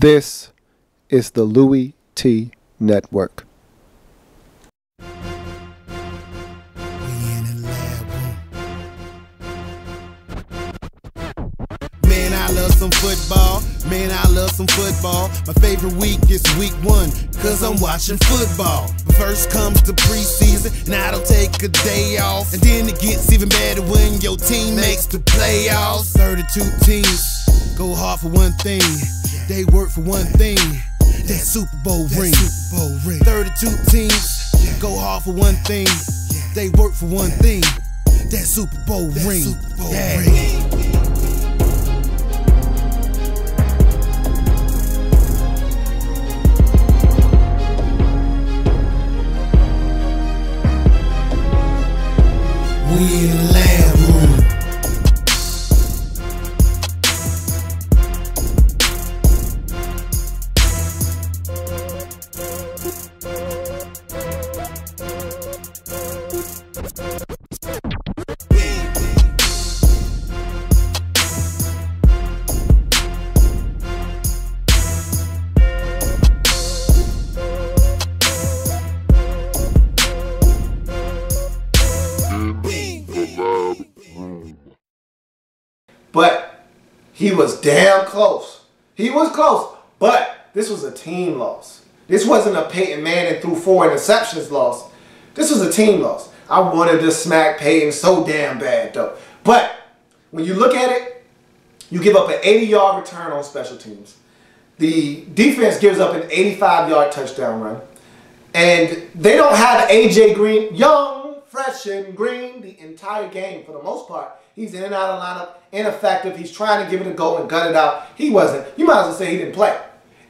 This is the Louie T Network. Man, I love some football. Man, I love some football. My favorite week is week 1, cause I'm watching football. First comes the preseason, and I don't take a day off. And then it gets even better when your team makes the playoffs. 32 teams go hard for one thing. They work for one thing. That Super Bowl ring. 32 teams go hard for one thing. They work for one thing. That Super Bowl ring. We in the lab room. But he was damn close. He was close, but this was a team loss. This wasn't a Peyton Manning threw 4 interceptions loss. This was a team loss. I wanted to smack Peyton so damn bad though. But when you look at it, you give up an 80-yard return on special teams. The defense gives up an 85-yard touchdown run. And they don't have A.J. Green, young, fresh and green, the entire game for the most part. He's in and out of lineup, ineffective. He's trying to give it a go and gut it out. He wasn't. You might as well say he didn't play.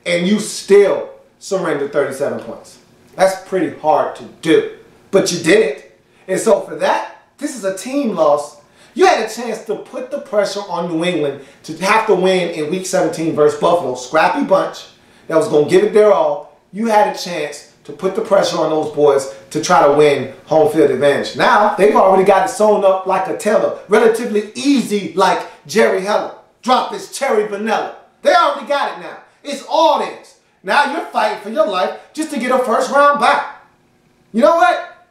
And you still surrendered 37 points. That's pretty hard to do. But you did it. And so for that, this is a team loss. You had a chance to put the pressure on New England to have to win in Week 17 versus Buffalo. Scrappy bunch that was going to give it their all. You had a chance to put the pressure on those boys to try to win home field advantage. Now, they've already got it sewn up like a teller. Relatively easy like Jerry Heller. Drop this cherry vanilla. They already got it now. It's all theirs. Now you're fighting for your life just to get a first round bye. You know what?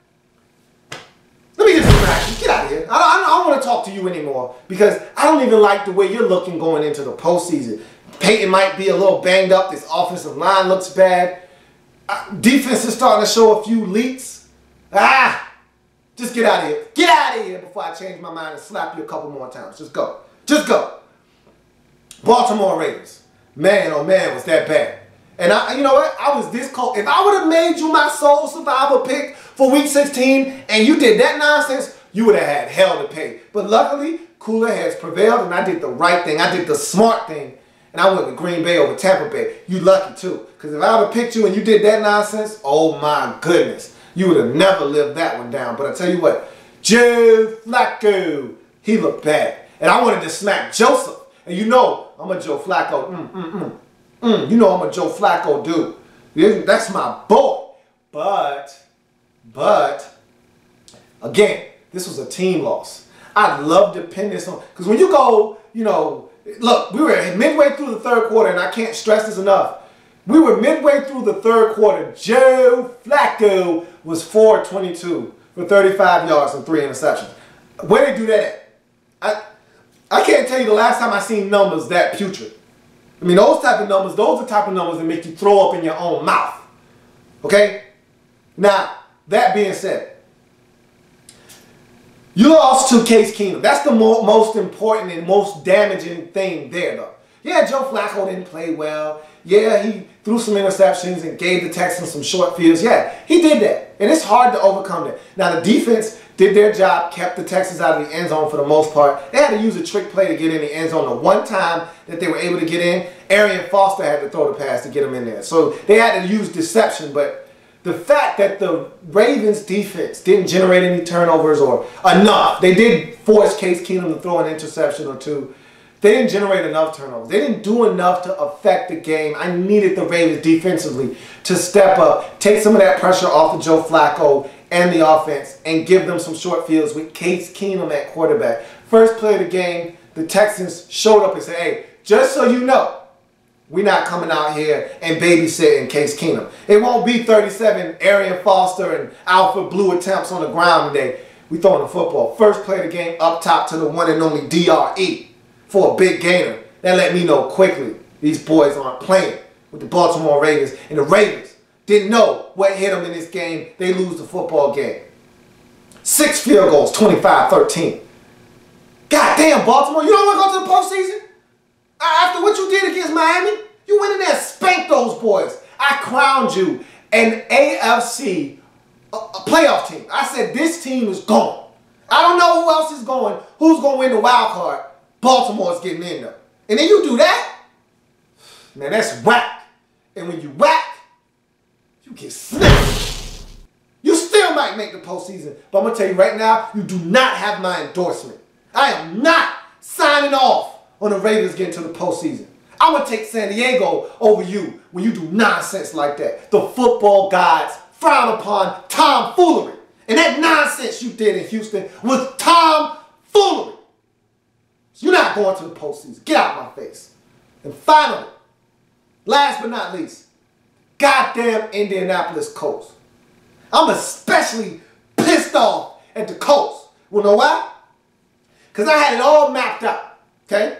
Let me just get out of here. I don't want to talk to you anymore because I don't even like the way you're looking going into the postseason. Peyton might be a little banged up. This offensive line looks bad. Defense is starting to show a few leaks. Just get out of here. Get out of here before I change my mind and slap you a couple more times. Just go. Just go. Baltimore Ravens. Man, oh man, was that bad. And you know what? I was this close. If I would have made you my sole survivor pick for Week 16 and you did that nonsense, you would have had hell to pay. But luckily, cooler heads prevailed and I did the right thing. I did the smart thing. And I went with Green Bay over Tampa Bay. You lucky too. Because if I would have picked you and you did that nonsense, oh my goodness. You would have never lived that one down. But I tell you what, Joe Flacco, he looked bad. And I wanted to smack Joseph. And you know I'm a Joe Flacco. You know I'm a Joe Flacco dude. That's my boy. But, again, this was a team loss. I'd love to pin this on. Because when you go, you know, look, we were midway through the third quarter, and I can't stress this enough. We were midway through the third quarter. Joe Flacco was 4-22 for 35 yards and 3 interceptions. Where did they do that at? I can't tell you the last time I seen numbers that putrid. I mean, those type of numbers, those are the type of numbers that make you throw up in your own mouth. Okay? Now, that being said, you lost to Case Keenum. That's the most important and most damaging thing there, though. Yeah, Joe Flacco didn't play well. Yeah, he threw some interceptions and gave the Texans some short fields. Yeah, he did that. And it's hard to overcome that. Now, the defense did their job, kept the Texans out of the end zone for the most part. They had to use a trick play to get in the end zone. The one time that they were able to get in, Arian Foster had to throw the pass to get them in there. So they had to use deception, but the fact that the Ravens defense didn't generate any turnovers or enough, they did force Case Keenum to throw an interception or two. They didn't generate enough turnovers. They didn't do enough to affect the game. I needed the Ravens defensively to step up, take some of that pressure off of Joe Flacco and the offense, and give them some short fields with Case Keenum at quarterback. First play of the game, the Texans showed up and said, hey, just so you know, We're not coming out here and babysitting Case Keenum. It won't be 37 Arian Foster and Alfred Blue attempts on the ground today. We throwing the football. First play of the game up top to the one and only DRE for a big gainer. That let me know quickly these boys aren't playing with the Baltimore Ravens. And the Ravens didn't know what hit them in this game. They lose the football game. 6 field goals, 25-13. Goddamn, Baltimore, you don't want to go to the postseason? After what you did against Miami, you went in there and spanked those boys. I crowned you an AFC playoff team. I said this team is gone. I don't know who else is going. Who's going to win the wild card? Baltimore's getting in there. And then you do that? Man, that's whack. And when you whack, you get snapped. You still might make the postseason. But I'm going to tell you right now, you do not have my endorsement. I am not signing off on the Ravens getting to the postseason. I'm going to take San Diego over you when you do nonsense like that. The football gods frown upon tomfoolery. And that nonsense you did in Houston was tomfoolery. So you're not going to the postseason. Get out of my face. And finally, last but not least, goddamn Indianapolis Colts. I'm especially pissed off at the Colts. You know why? Because I had it all mapped out. Okay?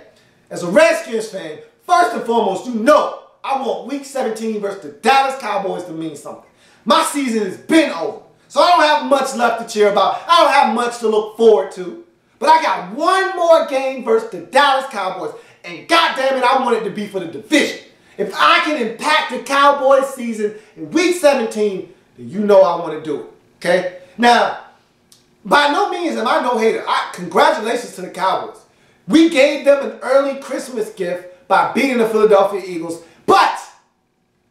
As a Redskins fan, first and foremost, you know I want Week 17 versus the Dallas Cowboys to mean something. My season has been over, so I don't have much left to cheer about. I don't have much to look forward to. But I got one more game versus the Dallas Cowboys, and goddamn it, I want it to be for the division. If I can impact the Cowboys season in Week 17, then you know I want to do it. Okay? Now, by no means am I no hater. Congratulations to the Cowboys. We gave them an early Christmas gift by beating the Philadelphia Eagles, but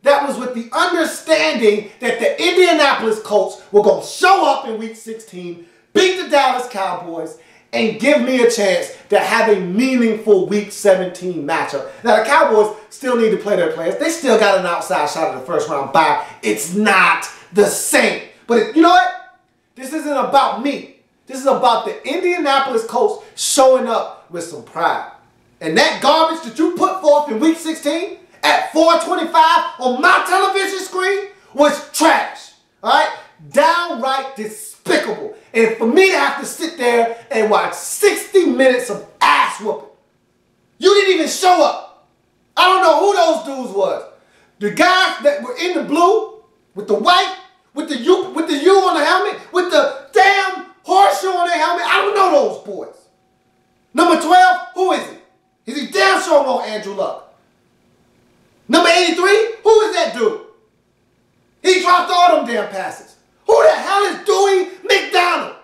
that was with the understanding that the Indianapolis Colts were going to show up in Week 16, beat the Dallas Cowboys, and give me a chance to have a meaningful Week 17 matchup. Now, the Cowboys still need to play their players. They still got an outside shot at the first round bye. It's not the same. But you know what? This isn't about me. This is about the Indianapolis Colts showing up with some pride. And that garbage that you put forth in Week 16 at 4:25 on my television screen was trash. All right? Downright despicable. And for me to have to sit there and watch 60 minutes of ass whooping. You didn't even show up. I don't know who those dudes was. The guys that were in the blue with the white, with the U on the helmet, with the damn horseshoe on their helmet. I don't know those boys. Number 12, who is he? Is he damn sure on Andrew Luck? Number 83, who is that dude? He dropped all them damn passes. Who the hell is Dewey McDonald?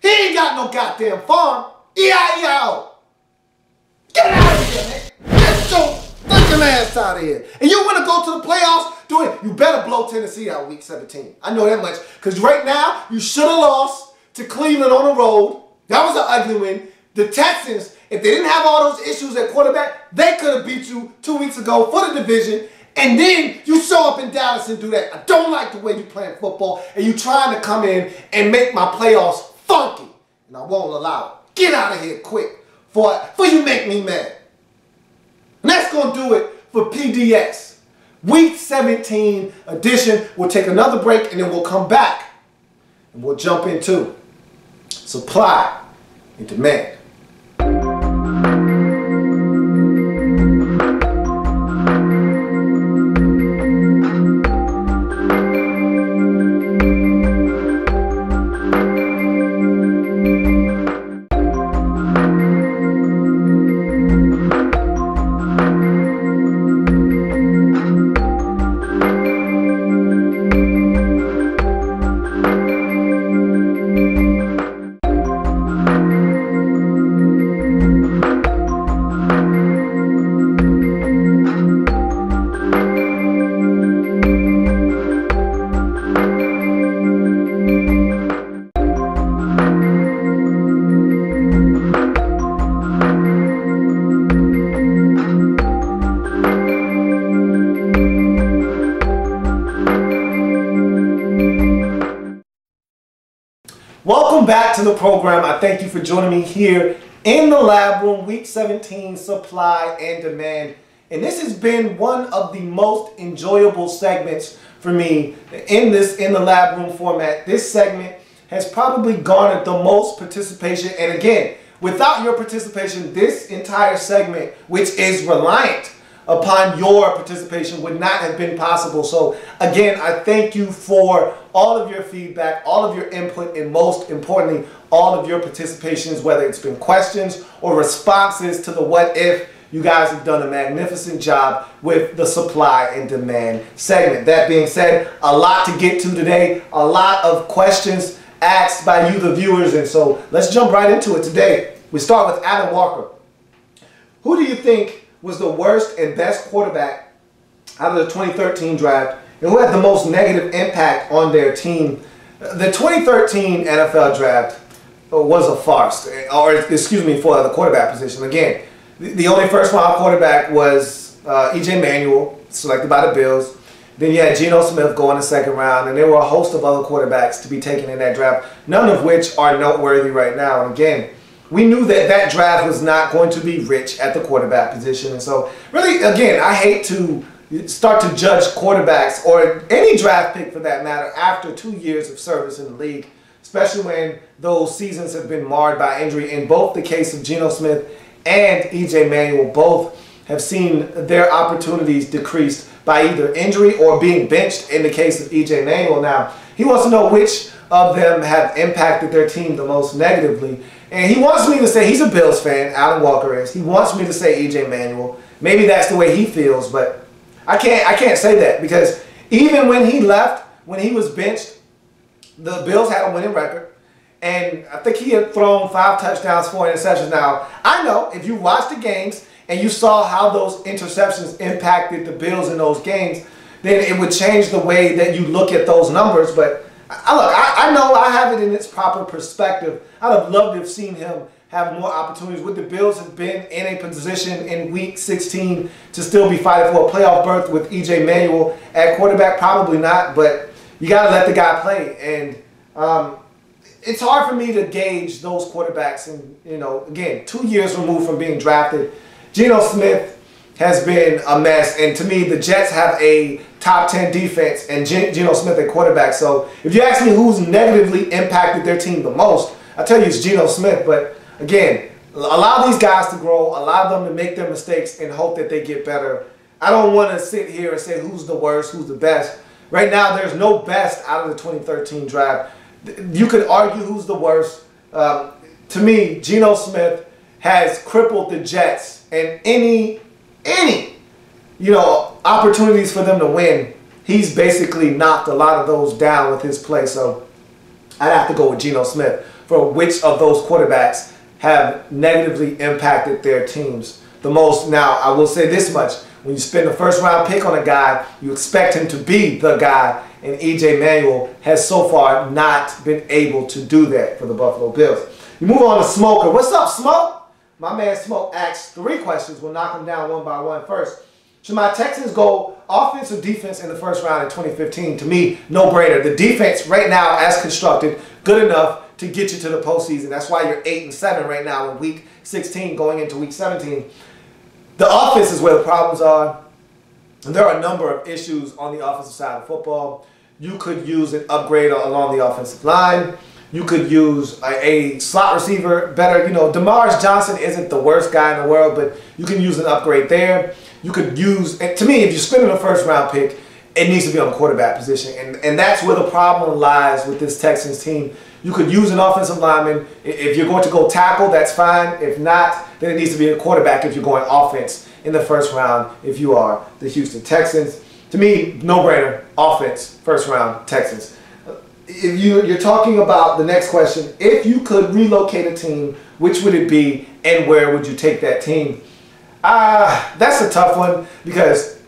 He ain't got no goddamn farm. E-I-E-I-O. Get out of here, man. Get your fucking ass out of here. And you want to go to the playoffs? Do it. You better blow Tennessee out Week 17. I know that much. Because right now, you should have lost to Cleveland on the road. That was an ugly win. The Texans, if they didn't have all those issues at quarterback, they could have beat you 2 weeks ago for the division. And then you show up in Dallas and do that. I don't like the way you playing football. And you trying to come in and make my playoffs funky. And I won't allow it. Get out of here quick before you make me mad. And that's going to do it for PDX. Week 17 edition. We'll take another break and then we'll come back. And we'll jump into supply and demand. Welcome back to the program. I thank you for joining me here in the lab room. Week 17 supply and demand And this has been one of the most enjoyable segments for me in the lab room format. This segment has probably garnered the most participation. And again, without your participation, this entire segment, which is reliant upon your participation, would not have been possible. So again, I thank you for all of your feedback, all of your input, and most importantly, all of your participations, whether it's been questions or responses to the what if. You guys have done a magnificent job with the supply and demand segment. That being said, a lot to get to today, a lot of questions asked by you, the viewers, and so let's jump right into it today. We start with Adam Walker. Who do you think was the worst and best quarterback out of the 2013 draft, and who had the most negative impact on their team? The 2013 NFL draft was a farce, or excuse me, for the quarterback position. Again, the only first-round quarterback was E.J. Manuel, selected by the Bills. Then you had Geno Smith go in the second round, and there were a host of other quarterbacks to be taken in that draft, none of which are noteworthy right now. And again, we knew that that draft was not going to be rich at the quarterback position. And so, really, again, I hate to start to judge quarterbacks, or any draft pick for that matter, after 2 years of service in the league, especially when those seasons have been marred by injury. In both the case of Geno Smith and E.J. Manuel, both have seen their opportunities decreased by either injury or being benched in the case of E.J. Manuel. Now, he wants to know which of them have impacted their team the most negatively. And he wants me to say, he's a Bills fan, Alan Walker is. He wants me to say E.J. Manuel. Maybe that's the way he feels, but I can't say that, because even when he left, when he was benched, the Bills had a winning record. And I think he had thrown 5 touchdowns, 4 interceptions. Now, I know if you watched the games and you saw how those interceptions impacted the Bills in those games, then it would change the way that you look at those numbers. But I know I have it in its proper perspective. I'd have loved to have seen him have more opportunities. Would the Bills have been in a position in Week 16 to still be fighting for a playoff berth with E.J. Manuel at quarterback? Probably not, but you got to let the guy play. And it's hard for me to gauge those quarterbacks. And, you know, again, 2 years removed from being drafted, Geno Smith has been a mess. And to me, the Jets have a top 10 defense and Geno Smith at quarterback. So if you ask me who's negatively impacted their team the most, I tell you it's Geno Smith. But again, allow these guys to grow, allow them to make their mistakes and hope that they get better. I don't want to sit here and say who's the worst, who's the best. Right now, there's no best out of the 2013 draft. You could argue who's the worst. To me, Geno Smith has crippled the Jets, and any opportunities for them to win, he's basically knocked a lot of those down with his play. So I'd have to go with Geno Smith for which of those quarterbacks have negatively impacted their teams the most. Now, I will say this much. When you spend a first-round pick on a guy, you expect him to be the guy, and E.J. Manuel has so far not been able to do that for the Buffalo Bills. You move on to Smoker. What's up, Smoke? My man Smoke asks 3 questions. We'll knock them down one by one. First, should my Texans go offense or defense in the first round in 2015? To me, no-brainer. The defense right now, as constructed, good enough to get you to the postseason. That's why you're 8-7 right now in Week 16 going into Week 17. The offense is where the problems are. And there are a number of issues on the offensive side of football. You could use an upgrade along the offensive line. You could use a slot receiver better. You know, Demar's Johnson isn't the worst guy in the world, but you can use an upgrade there. You could use, to me, if you're spending a first-round pick, it needs to be on the quarterback position. And that's where the problem lies with this Texans team. You could use an offensive lineman. If you're going to go tackle, that's fine. If not, then it needs to be a quarterback if you're going offense in the first round if you are the Houston Texans. To me, no-brainer, offense, first round, Texans. If you're talking about the next question, if you could relocate a team, which would it be and where would you take that team? That's a tough one, because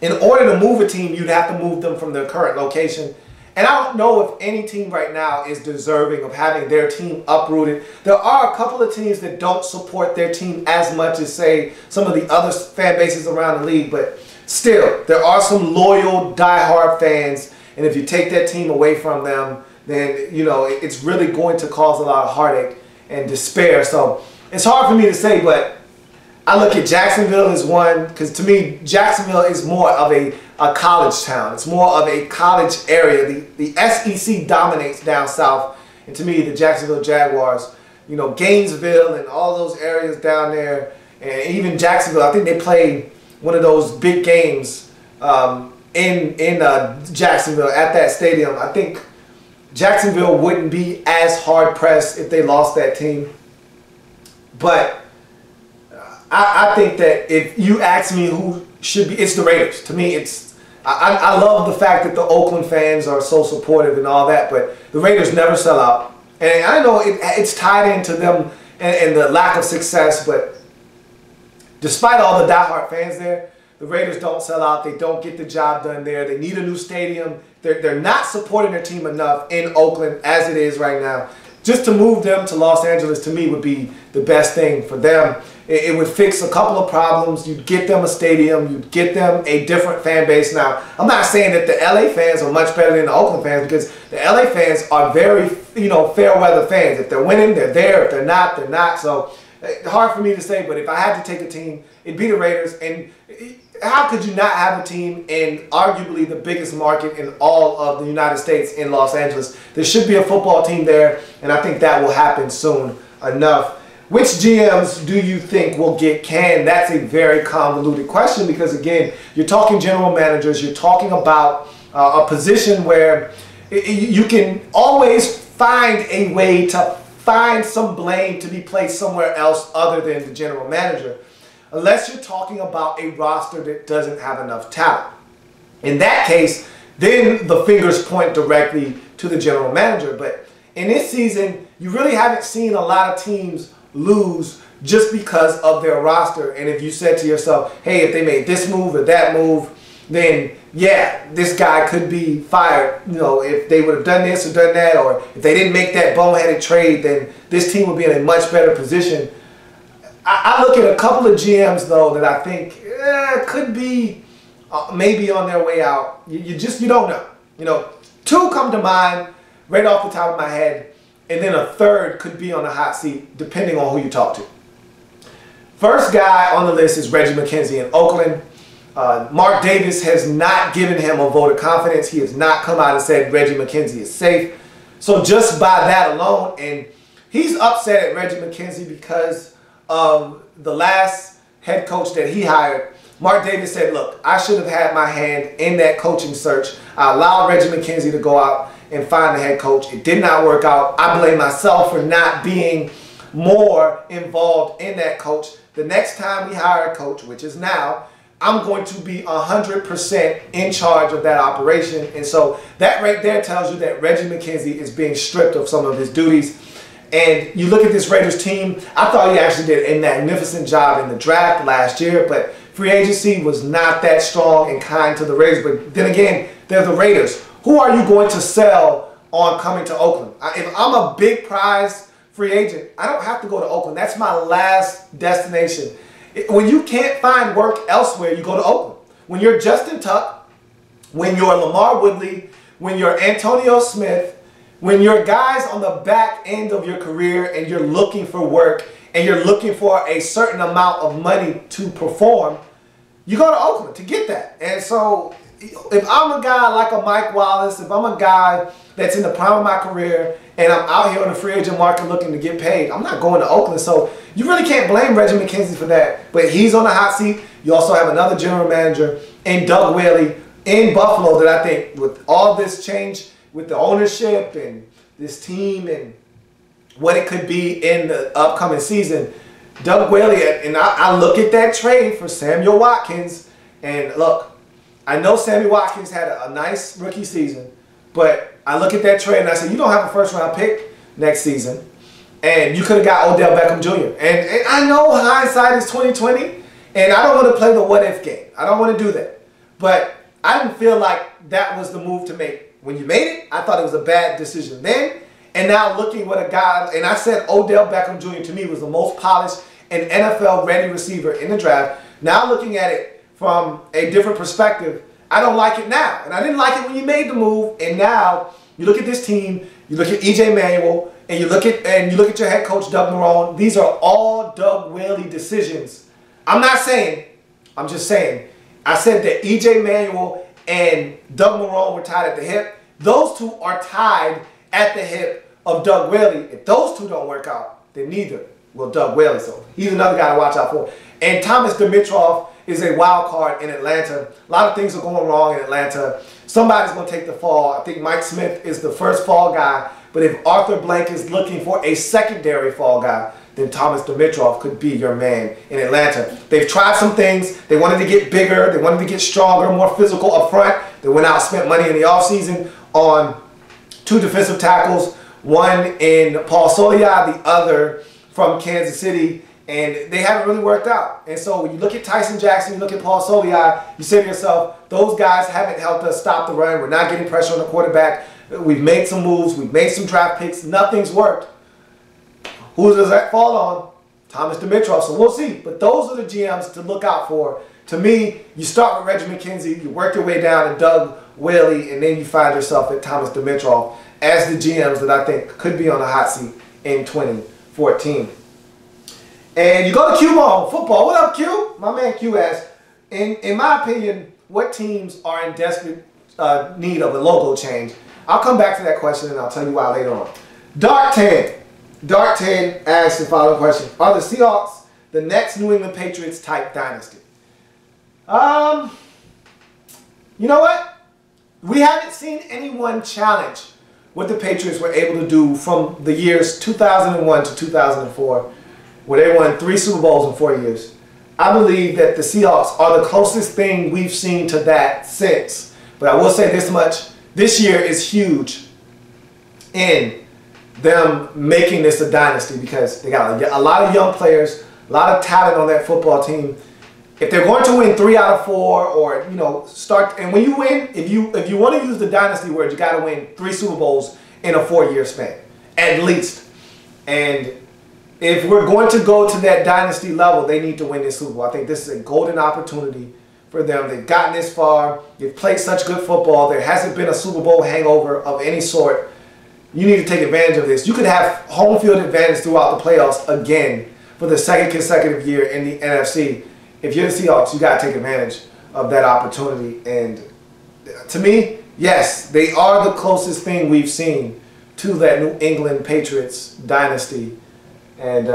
in order to move a team, you'd have to move them from their current location. And I don't know if any team right now is deserving of having their team uprooted. There are a couple of teams that don't support their team as much as, say, some of the other fan bases around the league. But still, there are some loyal, diehard fans. And if you take that team away from them, then, you know, it's really going to cause a lot of heartache and despair. So it's hard for me to say, but I look at Jacksonville as one, because to me, Jacksonville is more of a college town. It's more of a college area. The SEC dominates down south. And to me, the Jacksonville Jaguars, you know, Gainesville and all those areas down there, and even Jacksonville, I think they play one of those big games in Jacksonville at that stadium. I think Jacksonville wouldn't be as hard pressed if they lost that team. But I think that if you ask me who should be, it's the Raiders. To me, I love the fact that the Oakland fans are so supportive and all that, but the Raiders never sell out. And I know it's tied into them and the lack of success, but despite all the diehard fans there, the Raiders don't sell out. They don't get the job done there. They need a new stadium. They're not supporting their team enough in Oakland as it is right now. Just to move them to Los Angeles, to me, would be the best thing for them. It would fix a couple of problems. You'd get them a stadium. You'd get them a different fan base. Now, I'm not saying that the LA fans are much better than the Oakland fans, because the LA fans are very, fair weather fans. If they're winning, they're there. If they're not, they're not. So it's hard for me to say, but if I had to take a team, it'd be the Raiders. And how could you not have a team in arguably the biggest market in all of the United States in Los Angeles? There should be a football team there, and I think that will happen soon enough. Which GMs do you think will get canned? That's a very convoluted question, because, again, you're talking general managers. You're talking about a position where you can always find a way to find some blame to be placed somewhere else other than the general manager, unless you're talking about a roster that doesn't have enough talent. In that case, then the fingers point directly to the general manager. But in this season, you really haven't seen a lot of teams lose just because of their roster. And if you said to yourself, hey, if they made this move or that move, then yeah, this guy could be fired. If they would have done this or done that, or if they didn't make that boneheaded trade, then this team would be in a much better position. I look at a couple of GMs, though, that I think could be maybe on their way out. You don't know. Two come to mind right off the top of my head, and then a third could be on the hot seat, depending on who you talk to. First guy on the list is Reggie McKenzie in Oakland. Mark Davis has not given him a vote of confidence. He has not come out and said Reggie McKenzie is safe. So just by that alone, and he's upset at Reggie McKenzie because of the last head coach that he hired. Mark Davis said, look, I should have had my hand in that coaching search. I allowed Reggie McKenzie to go out and find the head coach. It did not work out. I blame myself for not being more involved in that coach. The next time we hire a coach, which is now, I'm going to be 100% in charge of that operation. And so that right there tells you that Reggie McKenzie is being stripped of some of his duties. And you look at this Raiders team, I thought he actually did a magnificent job in the draft last year, but free agency was not that strong and kind to the Raiders. But then again, they're the Raiders. Who are you going to sell on coming to Oakland? If I'm a big prize free agent, I don't have to go to Oakland. That's my last destination. When you can't find work elsewhere, you go to Oakland. When you're Justin Tuck, when you're Lamar Woodley, when you're Antonio Smith, when you're guys on the back end of your career and you're looking for work and you're looking for a certain amount of money to perform, you go to Oakland to get that. And so if I'm a guy like a Mike Wallace, if I'm a guy that's in the prime of my career and I'm out here on the free agent market looking to get paid, I'm not going to Oakland. So you really can't blame Reggie McKenzie for that. But he's on the hot seat. You also have another general manager in Doug Whaley in Buffalo that I think with all this change with the ownership and this team and what it could be in the upcoming season, Doug Whaley, and I look at that trade for Samuel Watkins, and look, I know Sammy Watkins had a nice rookie season, but I look at that trade and I say, you don't have a first-round pick next season, and you could have got Odell Beckham Jr. And I know hindsight is 20/20, and I don't want to play the what-if game. I don't want to do that. But I didn't feel like that was the move to make. When you made it, I thought it was a bad decision then. And now looking what a guy, and I said Odell Beckham Jr. to me was the most polished and NFL-ready receiver in the draft. Now looking at it from a different perspective, I don't like it now. And I didn't like it when you made the move. And now you look at this team, you look at E.J. Manuel, and you look at your head coach Doug Marrone. These are all Doug Whaley decisions I'm not saying, I'm just saying, I said that E.J. Manuel and Doug Marrone were tied at the hip. Those two are tied at the hip of Doug Whaley. If those two don't work out, then neither will Doug Whaley. So he's another guy to watch out for. And Thomas Dimitroff is a wild card in Atlanta. A lot of things are going wrong in Atlanta. Somebody's going to take the fall. I think Mike Smith is the first fall guy. But if Arthur Blank is looking for a secondary fall guy, then Thomas Dimitroff could be your man in Atlanta. They've tried some things. They wanted to get bigger. They wanted to get stronger, more physical up front. They went out and spent money in the offseason on 2 defensive tackles, one in Paul Soliai, the other from Kansas City, and they haven't really worked out. And so when you look at Tyson Jackson, you look at Paul Soliai, you say to yourself, those guys haven't helped us stop the run. We're not getting pressure on the quarterback. We've made some moves. We've made some draft picks. Nothing's worked. Who does that fall on? Thomas Dimitroff. So we'll see. But those are the GMs to look out for. To me, you start with Reggie McKenzie, you work your way down to Doug Whaley, and then you find yourself at Thomas Dimitroff as the GMs that I think could be on the hot seat in 2014. And you go to Q Ball Football. What up, Q? My man Q asks, in my opinion, what teams are in desperate need of a logo change? I'll come back to that question and I'll tell you why later on. Dark 10 asks the following question. Are the Seahawks the next New England Patriots type dynasty? You know what? We haven't seen anyone challenge what the Patriots were able to do from the years 2001 to 2004, where they won 3 Super Bowls in 4 years. I believe that the Seahawks are the closest thing we've seen to that since. But I will say this much. This year is huge in them making this a dynasty because they got a lot of young players, a lot of talent on that football team. If they're going to win 3 out of 4, or start, and when you win, if you want to use the dynasty word, you got to win 3 Super Bowls in a 4-year span, at least. And if we're going to go to that dynasty level, they need to win this Super Bowl. I think this is a golden opportunity for them. They've gotten this far. They've played such good football. There hasn't been a Super Bowl hangover of any sort. You need to take advantage of this. You could have home field advantage throughout the playoffs again for the 2nd consecutive year in the NFC. If you're the Seahawks, you got to take advantage of that opportunity. And to me, yes, they are the closest thing we've seen to that New England Patriots dynasty. And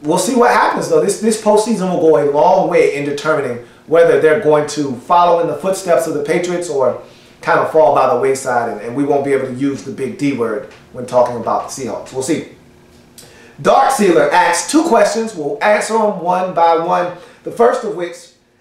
we'll see what happens, though. This postseason will go a long way in determining whether they're going to follow in the footsteps of the Patriots or kind of fall by the wayside, and we won't be able to use the big D word when talking about the Seahawks. We'll see. Dark Sealer asks 2 questions. We'll answer them one by one. The first of which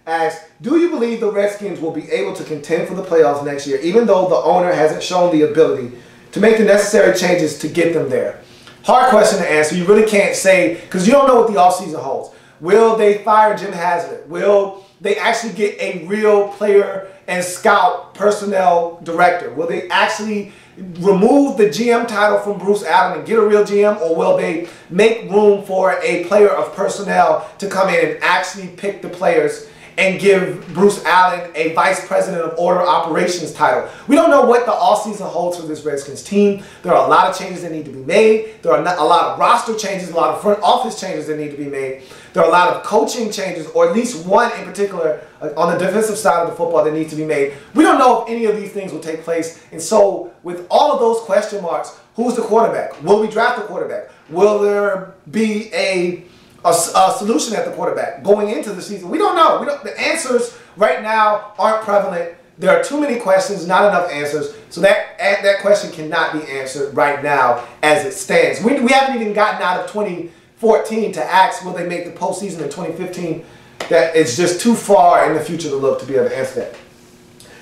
asks, do you believe the Redskins will be able to contend for the playoffs next year, even though the owner hasn't shown the ability to make the necessary changes to get them there? Hard question to answer. You really can't say, because you don't know what the offseason holds. Will they fire Jim Haslett? Will they actually get a real player and scout personnel director? Will they actually remove the GM title from Bruce Allen and get a real GM, or will they make room for a player of personnel to come in and actually pick the players and give Bruce Allen a vice president of order operations title? We don't know what the offseason holds for this Redskins team. There are a lot of changes that need to be made. There are a lot of roster changes, a lot of front office changes that need to be made. There are a lot of coaching changes, or at least one in particular on the defensive side of the football that needs to be made. We don't know if any of these things will take place. And so with all of those question marks, who's the quarterback? Will we draft a quarterback? Will there be a solution at the quarterback going into the season? We don't know. The answers right now aren't prevalent. There are too many questions, not enough answers. So that question cannot be answered right now as it stands. We haven't even gotten out of 2014 to ask will they make the postseason in 2015. That it's just too far in the future to look to be able to answer that.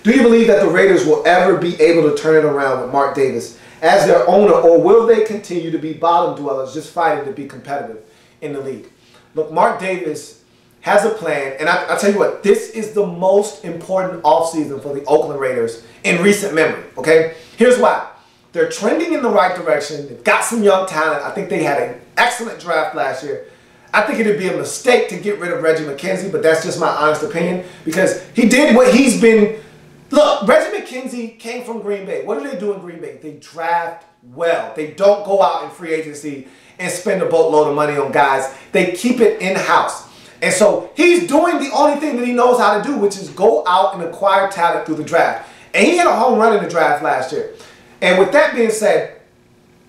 Do you believe that the Raiders will ever be able to turn it around with Mark Davis as their owner, or will they continue to be bottom dwellers just fighting to be competitive in the league? Look, Mark Davis has a plan, and I tell you what, this is the most important offseason for the Oakland Raiders in recent memory, okay? Here's why. They're trending in the right direction. They've got some young talent. I think they had an excellent draft last year. I think it would be a mistake to get rid of Reggie McKenzie, but that's just my honest opinion, because he did what he's been. Look, Reggie McKenzie came from Green Bay. What do they do in Green Bay? They draft well. They don't go out in free agency and spend a boatload of money on guys. They keep it in-house. And so he's doing the only thing that he knows how to do, which is go out and acquire talent through the draft. And he had a home run in the draft last year. And with that being said,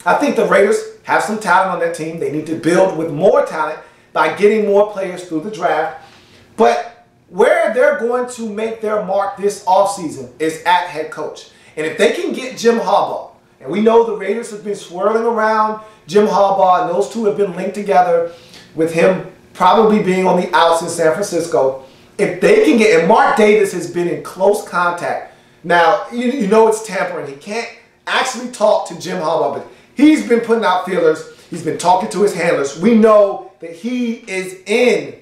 I think the Raiders have some talent on their team. They need to build with more talent by getting more players through the draft. But where they're going to make their mark this offseason is at head coach. And if they can get Jim Harbaugh, and we know the Raiders have been swirling around Jim Harbaugh, and those two have been linked together with him probably being on the outs in San Francisco. If they can get, and Mark Davis has been in close contact. Now, you know it's tampering. He can't actually talk to Jim Harbaugh, but he's been putting out feelers. He's been talking to his handlers. We know that he is in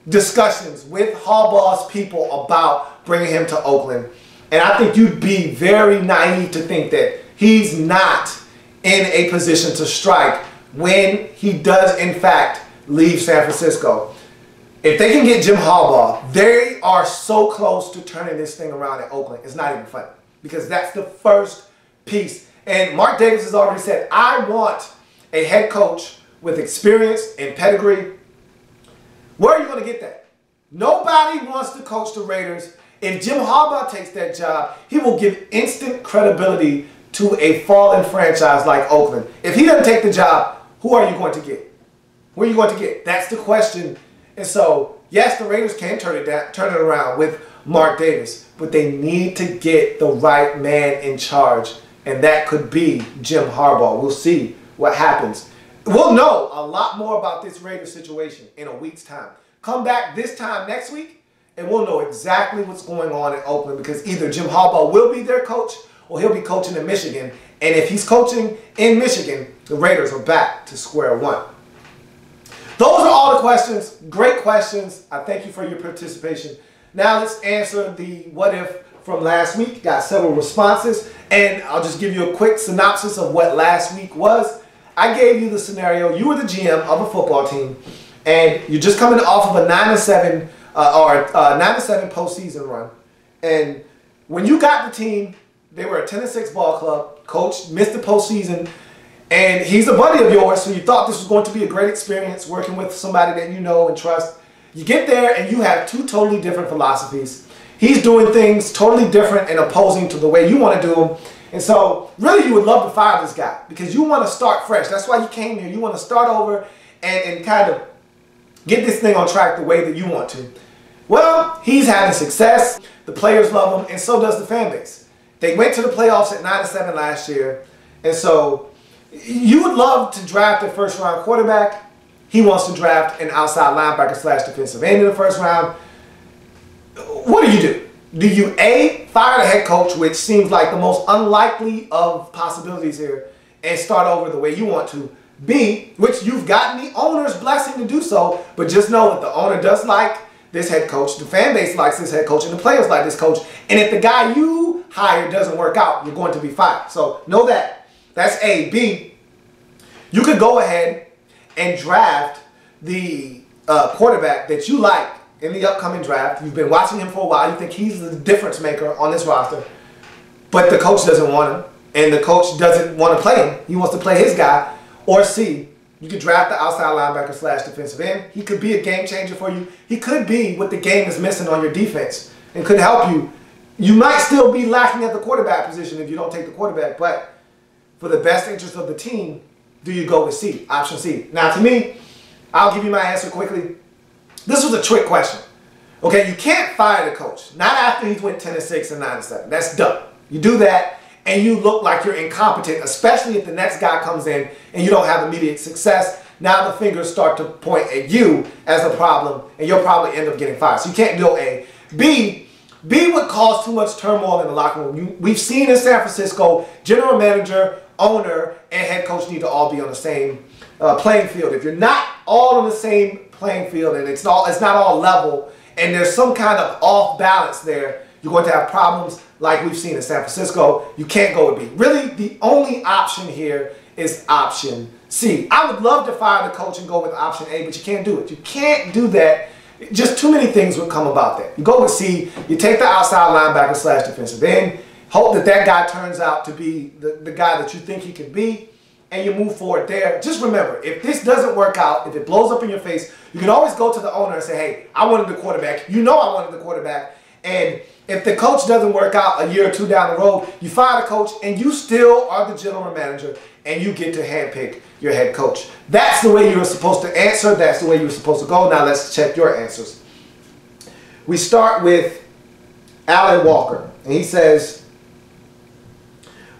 discussions with Harbaugh's people about bringing him to Oakland. And I think you'd be very naive to think that he's not in a position to strike when he does, in fact, leave San Francisco. If they can get Jim Harbaugh, they are so close to turning this thing around in Oakland. It's not even funny because that's the first piece. And Mark Davis has already said, I want a head coach with experience and pedigree. Where are you going to get that? Nobody wants to coach the Raiders. If Jim Harbaugh takes that job, he will give instant credibility to a fallen franchise like Oakland. If he doesn't take the job, who are you going to get? Who are you going to get? That's the question. And so, yes, the Raiders can turn it around with Mark Davis, but they need to get the right man in charge, and that could be Jim Harbaugh. We'll see what happens. We'll know a lot more about this Raiders situation in a week's time. Come back this time next week, and we'll know exactly what's going on in Oakland, because either Jim Harbaugh will be their coach or he'll be coaching in Michigan. And if he's coaching in Michigan, the Raiders are back to square one. Those are all the questions. Great questions. I thank you for your participation. Now let's answer the what if from last week. Got several responses, and I'll just give you a quick synopsis of what last week was. I gave you the scenario. You were the GM of a football team, and you're just coming off of a 9-7 9-7 postseason run. And when you got the team, they were a 10-6 ball club. Coach missed the postseason, and he's a buddy of yours, so you thought this was going to be a great experience working with somebody that you know and trust. You get there, and you have two totally different philosophies. He's doing things totally different and opposing to the way you want to do them. And so, really, you would love to fire this guy because you want to start fresh. That's why you came here. You want to start over and kind of get this thing on track the way that you want to. Well, he's having success. The players love him, and so does the fan base. They went to the playoffs at 9-7 last year. And so, you would love to draft a first-round quarterback. He wants to draft an outside linebacker / defensive end in the first round. What do? Do you A, fire the head coach, which seems like the most unlikely of possibilities here, and start over the way you want to? B, which you've gotten the owner's blessing to do so, but just know that the owner does like this head coach, the fan base likes this head coach, and the players like this coach. And if the guy you hire doesn't work out, you're going to be fired. So know that. That's A. B, you could go ahead and draft the quarterback that you like in the upcoming draft. You've been watching him for a while. You think he's the difference maker on this roster. But the coach doesn't want him. And the coach doesn't want to play him. He wants to play his guy. Or C, you could draft the outside linebacker / defensive end. He could be a game changer for you. He could be what the game is missing on your defense and could help you. You might still be lacking at the quarterback position if you don't take the quarterback. But for the best interest of the team, do you go with C, option C? Now, to me, I'll give you my answer quickly. This was a trick question. Okay, you can't fire the coach. Not after he's went 10-6 and 9-7. That's dumb. You do that, and you look like you're incompetent, especially if the next guy comes in and you don't have immediate success. Now the fingers start to point at you as the problem, and you'll probably end up getting fired. So you can't do A. B would cause too much turmoil in the locker room. We've seen in San Francisco, general manager, owner, and head coach need to all be on the same playing field. If you're not all on the same playing field and it's not all level and there's some kind of off balance there, you're going to have problems like we've seen in San Francisco. You can't go with B. Really, the only option here is option C. I would love to fire the coach and go with option A, but you can't do it. You can't do that. Just too many things would come about that. You go with C, you take the outside linebacker / defensive end, hope that that guy turns out to be the guy that you think he could be, and you move forward there. Just remember, if this doesn't work out, if it blows up in your face, you can always go to the owner and say, hey, I wanted the quarterback. You know I wanted the quarterback. And if the coach doesn't work out a year or two down the road, you fire the coach and you still are the general manager and you get to handpick your head coach. That's the way you were supposed to answer. That's the way you were supposed to go. Now let's check your answers. We start with Alan Walker. And he says,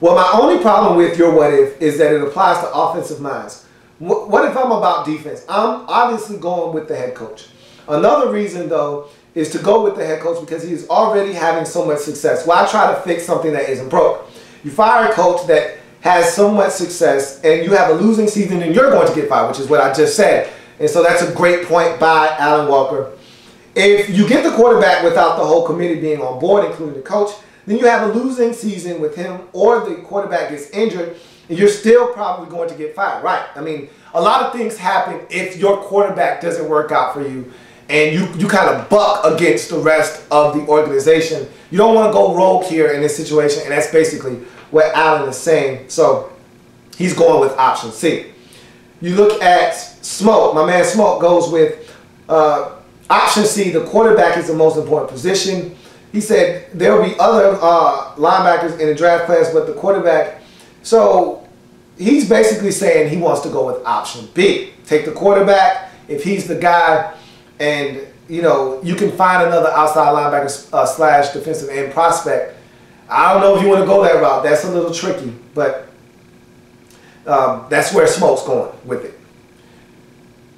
well, my only problem with your what if is that it applies to offensive minds. What if I'm about defense? I'm obviously going with the head coach. Another reason, though, is to go with the head coach because he is already having so much success. Why try to fix something that isn't broke? You fire a coach that has so much success and you have a losing season and you're going to get fired, which is what I just said. And so that's a great point by Alan Walker. If you get the quarterback without the whole committee being on board, including the coach, then you have a losing season with him or the quarterback gets injured and you're still probably going to get fired. Right. I mean, a lot of things happen if your quarterback doesn't work out for you and you kind of buck against the rest of the organization. You don't want to go rogue here in this situation, and that's basically what Allen is saying. So he's going with option C. You look at Smoke. My man Smoke goes with option C. The quarterback is the most important position. He said there will be other linebackers in the draft class, but the quarterback. So he's basically saying he wants to go with option B. Take the quarterback if he's the guy, and you know you can find another outside linebacker slash defensive end prospect. I don't know if you want to go that route. That's a little tricky, but that's where Smoke's going with it.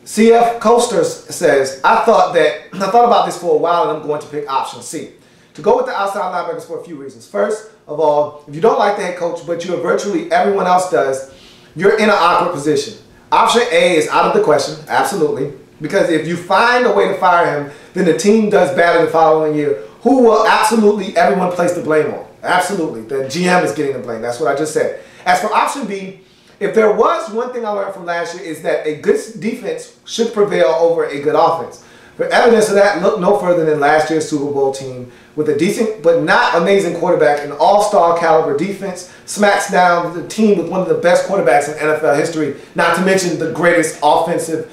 CF Coasters says, I thought about this for a while and I'm going to pick option C. To go with the outside linebackers for a few reasons. First of all, if you don't like the head coach, but virtually everyone else does, you're in an awkward position. Option A is out of the question, absolutely. Because if you find a way to fire him, then the team does better the following year. Who will absolutely everyone place the blame on? Absolutely. The GM is getting the blame. That's what I just said. As for option B, if there was one thing I learned from last year is that a good defense should prevail over a good offense. For evidence of that, look no further than last year's Super Bowl team with a decent but not amazing quarterback, an all-star caliber defense, smacks down the team with one of the best quarterbacks in NFL history, not to mention the greatest offensive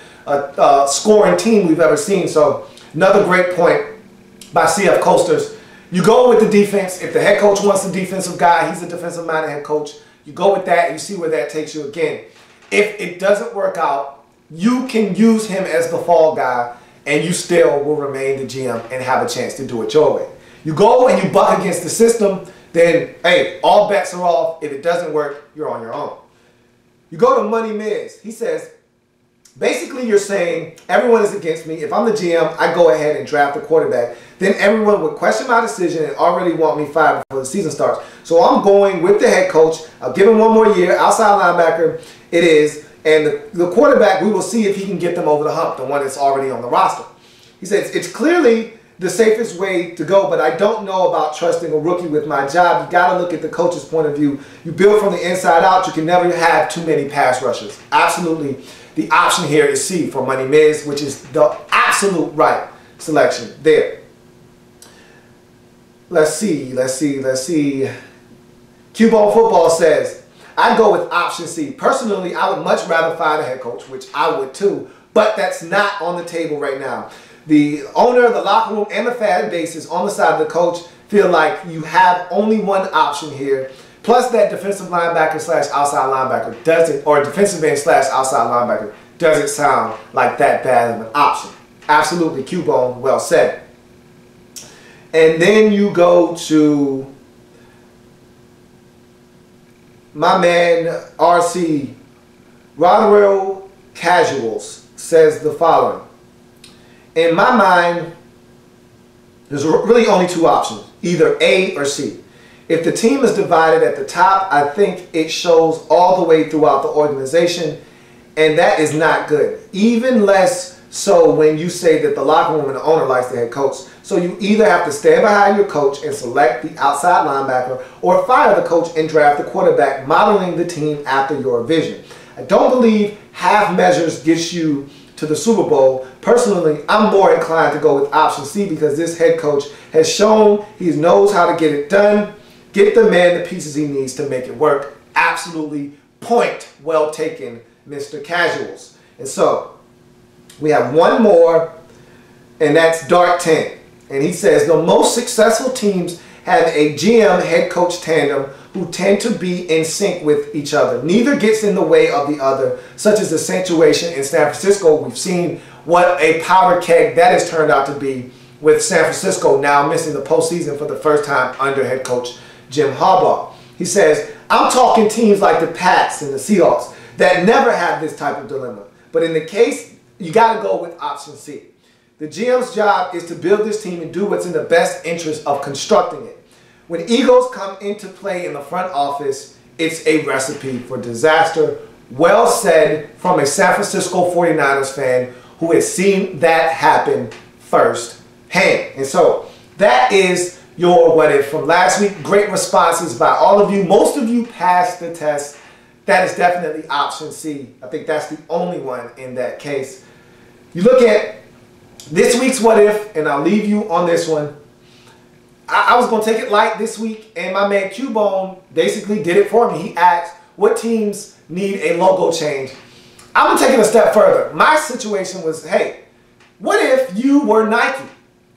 scoring team we've ever seen. So another great point by CF Coasters. You go with the defense. If the head coach wants a defensive guy, he's a defensive-minded head coach. You go with that and you see where that takes you again. If it doesn't work out, you can use him as the fall guy and you still will remain the GM and have a chance to do it your way. You go and you buck against the system, then, hey, all bets are off. If it doesn't work, you're on your own. You go to Money Miz. He says, basically you're saying everyone is against me. If I'm the GM, I go ahead and draft a quarterback. Then everyone would question my decision and already want me fired before the season starts. So I'm going with the head coach. I'll give him one more year. Outside linebacker it is. And the quarterback, we will see if he can get them over the hump, the one that's already on the roster. He says, it's clearly the safest way to go, but I don't know about trusting a rookie with my job. You got to look at the coach's point of view. You build from the inside out. You can never have too many pass rushers. Absolutely. The option here is C for Money Miz, which is the absolute right selection there. Let's see. Q-Ball Football says, I'd go with option C. Personally, I would much rather fire the head coach, which I would too, but that's not on the table right now. The owner, the locker room, and the fan base is on the side of the coach feel like you have only one option here. Plus that defensive linebacker slash outside linebacker doesn't, or defensive end slash outside linebacker doesn't sound like that bad of an option. Absolutely, Q-Bone, well said. And then you go to my man RC, Roderill Casuals says the following. In my mind, there's really only two options, either A or C. If the team is divided at the top, I think it shows all the way throughout the organization, and that is not good. Even less so when you say that the locker room and the owner likes the head coach. So you either have to stand behind your coach and select the outside linebacker, or fire the coach and draft the quarterback, modeling the team after your vision. I don't believe half measures gets you to the Super Bowl. Personally, I'm more inclined to go with option C because this head coach has shown he knows how to get it done, get the man the pieces he needs to make it work. Absolutely Point well taken, Mr. Casuals. And so we have one more, and that's Dart 10. And he says the most successful teams have a GM head coach tandem who tend to be in sync with each other. Neither gets in the way of the other, such as the situation in San Francisco. We've seen what a powder keg that has turned out to be, with San Francisco now missing the postseason for the first time under head coach Jim Harbaugh. He says, I'm talking teams like the Pats and the Seahawks that never have this type of dilemma. But in the case, you got to go with option C. The GM's job is to build this team and do what's in the best interest of constructing it. When egos come into play in the front office, it's a recipe for disaster. Well said from a San Francisco 49ers fan who has seen that happen firsthand. And so that is your what if from last week. Great responses by all of you. Most of you passed the test. That is definitely option C. I think that's the only one in that case. You look at this week's what if, and I'll leave you on this one. I was going to take it light this week, and my man Cubone basically did it for me. He asked, what teams need a logo change? I'm going to take it a step further. My situation was, hey, what if you were Nike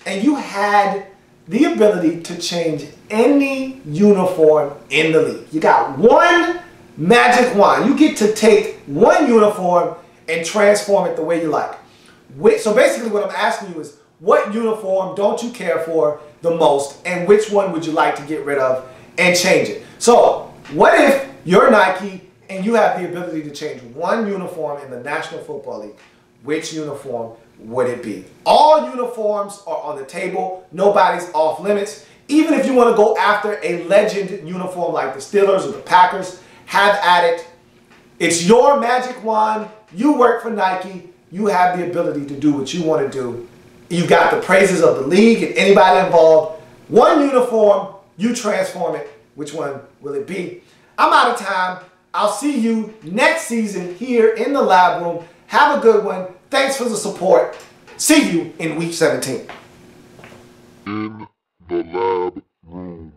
and you had the ability to change any uniform in the league? You got one magic wand. You get to take one uniform and transform it the way you like. So basically what I'm asking you is, what uniform don't you care for the most, and which one would you like to get rid of and change it? So what if you're Nike and you have the ability to change one uniform in the National Football League? Which uniform would it be? All uniforms are on the table. Nobody's off limits. Even if you want to go after a legend uniform like the Steelers or the Packers, have at it. It's your magic wand. You work for Nike. You have the ability to do what you want to do. You've got the praises of the league and anybody involved. One uniform, you transform it. Which one will it be? I'm out of time. I'll see you next season here in the lab room. Have a good one. Thanks for the support. See you in week 17. In the lab room.